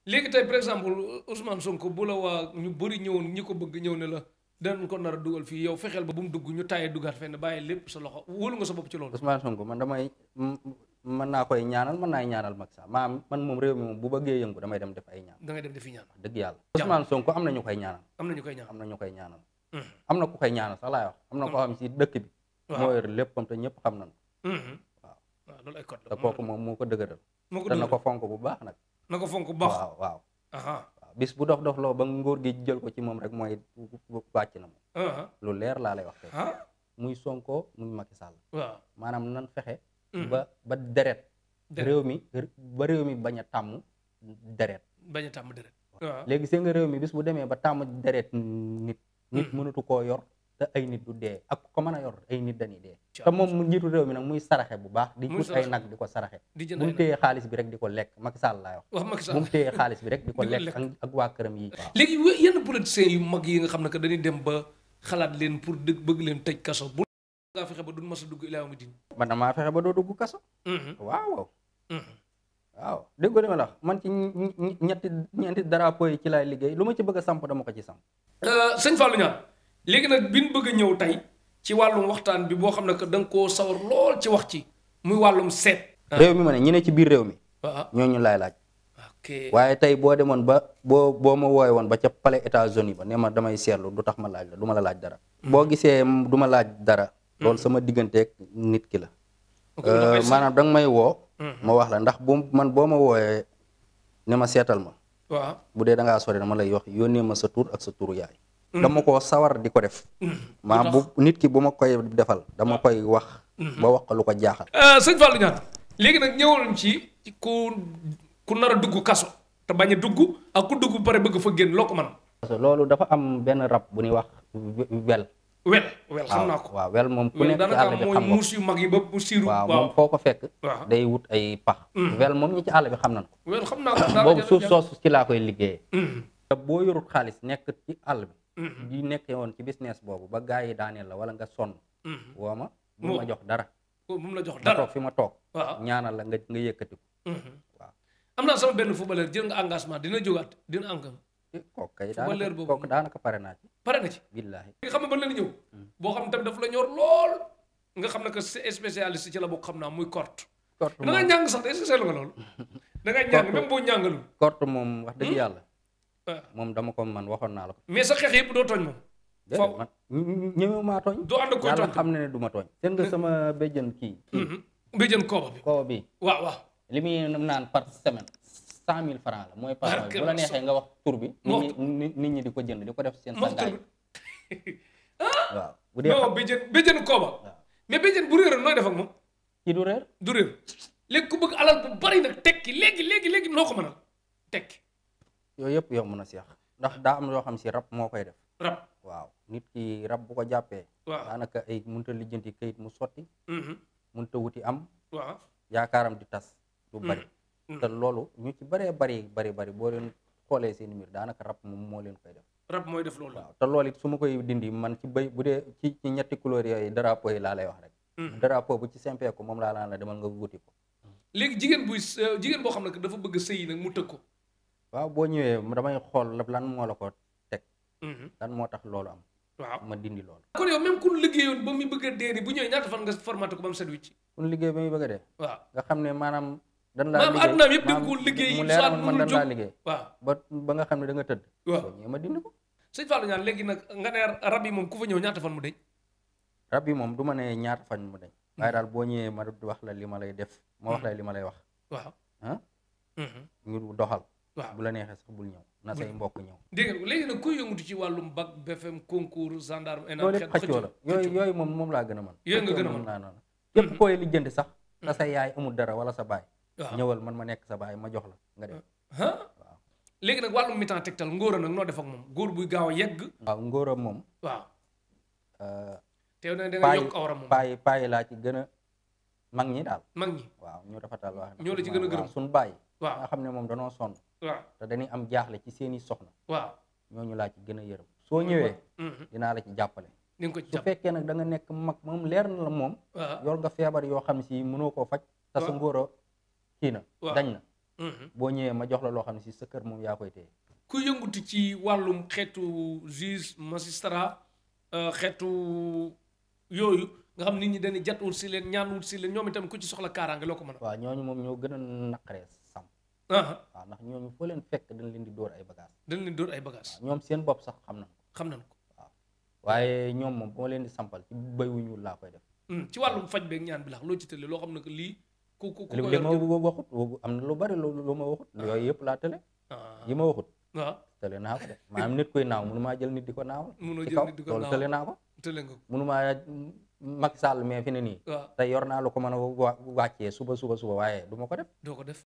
léegi tey par exemple Ousmane Sonko bu la waa ñu bëri ñëwoon ñi ko bëgg ñëw ne la danañ ko nar a dugal fii yow fexeel ba bu mu dugg ñu tàyyee duggaat fenn bàyyi lépp sa loxo wóolu nga sa bopp ci loolu. Ousmane Sonko man mën naa koy ñaanal mën naay ñaanal Macky Sall man moom réew mi moom bu bëggee yëngu damay dem def ay ñaan. da ngay dem defi ñaan. dëgg yàlla Ousmane Sonko am na ñu koy ñaanal. am na ñu koy ñaan am na ñu koy ñaanal. am na ku koy ñaanal sax laay wax. am na koo xam si dëkk bi. moo yor léppam te ñëpp xam nañ waaw loolu ay code la te kooku moom moo ko dëgëral. moo ko te na ko fonk bu baax nag. na ko fonk bu baax waaw waaw. aha bis bu dof loo ba nguur gi jël ko ci moom rek mooy wàcc na moom. lu leer laa lay wax tey. muy Sonko muy Macky Sall. waaw maanaam nan fexe. ba deret. réew mi bañ a tàmm deret. bañ a tàmm deret. waaw léegi seen nga réew mi bis bu demee ba tàmm deret nit mënatu koo yor te ay nit du dee ak ko mën a yor ay nit dañuy dee. te moom mu njiitu réew mi nag muy saraxe bu baax. di wut ay nag di ko saraxe. bu mu téyee xaalis bi rek di ko lekk Macky Sall laay wax. Macky Sall bu mu téyee xaalis bi rek di ko lekk ak waa këram yi. waaw léegi yenn politiciens yu mag yi nga xam ne que dañuy dem ba xalaat leen pour bëgg leen tëj kaso bu nga fexe ba duñ mas a dugg ilaa mu din man damaa fexe ba doo dugg kaso. waaw waaw dégg nga li ma la wax man ci ñeenti drapeau yi ci laay liggéey lu ma ci bëgg a samp dama ko ci samp. sëñ Fallou Niang léegi nag bi ñu bëgg a ñëw tey ci wàllum waxtaan bi boo xam ne que da nga koo sawar lool ci wax ci muy wàllum seet. réew mi ma ne ñi ne ci biir réew mi. waaw ñooñu laay laaj. ok waaye tey boo demoon ba boo ma wooye woon ba ca palais États-Unis ba ne ma damay seetlu du tax ma laaj la du ma la laaj dara. boo gisee du ma laaj dara. loolu sama digganteeg nit ki la. maanaam danga may woo. ma wax la ndax boo ma wooyee ne ma seetal ma. waaw bu dee da ngaa sori dama lay wax yónnee ma sa tur ak sa turu yaay. dama koo sawar di ko def. maa bu nit ki bu ma koy defal dama koy wax. ba wax ko lu ko jaaxal. sëñ Fallou Niang léegi nag ñëwal ci ku nar a dugg kaso te bañ a dugg ak ku dugg pare bëgg fa génn loo ko mën. parce que loolu dafa am benn rab bu ñuy wax wel. wel xam naa ko waaw wel moom ku nekk ci àll bi xam nga mooy muus yu mag yi ba mu siiru. waaw moom foo ko fekk. day wut ay pax. wel moom ñi ci àll bi xam nañ ko. wel xam naa ko boobu suuf soosu ci laa koy liggéeyee. te boo yorut xaalis nekk ci àll bi. di nekkee woon ci business boobu ba gars yi daaneel la wala nga sonn. woo ma bu ma jox dara. bu mu la jox ma dara toog fi ma toog. waaw ñaanal la nga yëkkati ko. waaw am naa sama benn footballeur jël nga engagement dina jógaat dina engagement. kooku kay footballeur boobu kooku daanaka pare naa ci. pare nga ci. billaahi xam nga ba leen ñëw. boo xam tamit daf la ñor lool. nga xam ne que spécialiste ci la bokk xam naa muy korte. korte da nga ñàng sax de est-ce que seetlu nga loolu. da ngay ñàng même boo ñàngalul. korte moom wax dëgg yàlla. waaw moom dama ko man waxoon naa la ko. mais sa xeex yëpp doo tooñ moom. déedéet man ñëwee maa tooñ. doo ànd ak koy yàlla tooñ xam na ne du ma tooñ. seen nga sama béjjën kii. mbéjën kooba bi. koo bi waaw waaw. li muy naan par semaine 100 000 francs la mooy par bu la neexee nga wax tur bi. nit ñi di ko jënd di ko def seen sangaay. waaw bu dee non béjjën kooba. mais béjjën bu réeroon nooy def ak moom. kii du réer. du réer léegi ku bëgg alal bu bari nag tekki léegi noo ko mënal tekki. yooyu yëpp yomb na seex ndax daa am yoo xam si rab moo koy def. rab waaw nit ki rab bu ko jàppee. waaw daanaka ay mënut a lijjanti kayit mu sotti. mënut a wuti am. waaw yaakaaram di tas. du bari. te loolu ñu ci bëree bari boo leen xoolee seen mbir daanaka rab moom moo leen koy def. rab mooy def loolu. waaw te loolu it su ma koy dindi man ci bu dee ci ñetti couleurs yooyu drapeau yi laa lay wax rek. drapeau bu ci sempee ko moom laa la demal nga wuti ko. léegi jigéen boo xam ne dafa bëgg sëy nag mu tëgg ko. waaw boo ñëwee damay xool lan moo la ko teg. lan moo tax loolu am. waaw ma dindi loolu. kon yow même ku liggéeyoon ba muy bëgg a dee bu ñëwee ñaata fan nga formaté ko ba mu set wicc. ku liggéey ba muy bëgg a dee. waaw nga xam ne maanaam. dan laa liggéey addunaam yëpp di ko liggéey mu leer man dan laa liggéey. waaw ba nga xam ne da nga tëdd. waaw boo ñëwee ma dindi ko. sëñ Fallou Niang léegi nag nga ne rab yi moom ku fa ñëw ñaata fan mu deñ. rab yi moom du ma ne ñaata fan mu deñ. waaye daal boo ñëwee ma wax la li ma lay def ma wax la li ma lay wax. waaw ah. ñu doxal. waaw bu la neexee sax bul ñëw na say mbokk ñëw. dégg nga léegi nag kuy yëngutu ci wàllum bac BFM concours gendarme. loolu yëpp xëccoo la yooyu moom laa gën a mën. yooyu nga gën a mën naa noonu. képp koy lijjanti sax. te sa yaay amul dara wala sa baay. waaw ñëwal man ma nekk sa baay ma jox la nga def. waaw léegi nag wàllum mi-temps tegtal ngóora nag noo def ak moom góor buy gaaw a yegg. waaw ngóora moom. waaw. teew na da nga yokk awra moom payi laa ci gën a mag ñi daal. mag ñi waaw ñu rafetal wax. ñoo la ci gën a gërëm suñu baay. waaw nga xam ne moom danoo sonn. waaw te dañuy am jaaxle ci seeni soxna. waaw ñooñu laa ci gën a yërëm. soo ñëwee. dinaa la ci jàppale. ni nga ko ci su fekkee nag da nga nekk mag moom leer na la moom. yor nga feebar yoo xam si mënoo koo faj. te sa ngóora kii na dañ na. boo ñëwee ma jox la loo xam ne si sa kër moom yaa koy téye. ku yëngutu ci wàllum xeetu juge magistrat xeetu yooyu nga xam nit ñi dañuy jat wut si leen ñaan wut si leen ñoom itam ku ci soxla kaaraange loo ko mën a. waaw ñooñu moom ñoo gën a naqaree sàmm. waaw ndax ñooñu foo leen fekk dañ leen di dóor ay bagages. dañ leen dóor ay bagages. ñoom seen bopp sax xam nañ ko. xam nañ ko. waaw waaye ñoom moom boo leen di sampal ci béy wu ñuul laa koy def. ci wàllum faj beeg ñaan bi lax loo ci tële loo xam ne que lii. ku li ma waxut am na lu bari lu ma waxut. yooyu yëpp laa tële. yi ma waxut. waaw tële naa ko de maanaam nit koy naaw mënu maa jël nit di ko naaw. mënoo jël nit di ko naaw loolu tële naa ko. tële nga ko mënu maa Macky Sall mais fi ne nii. waaw te yor naa lu ko mën a wàccee suba waaye du ma ko def. doo ko def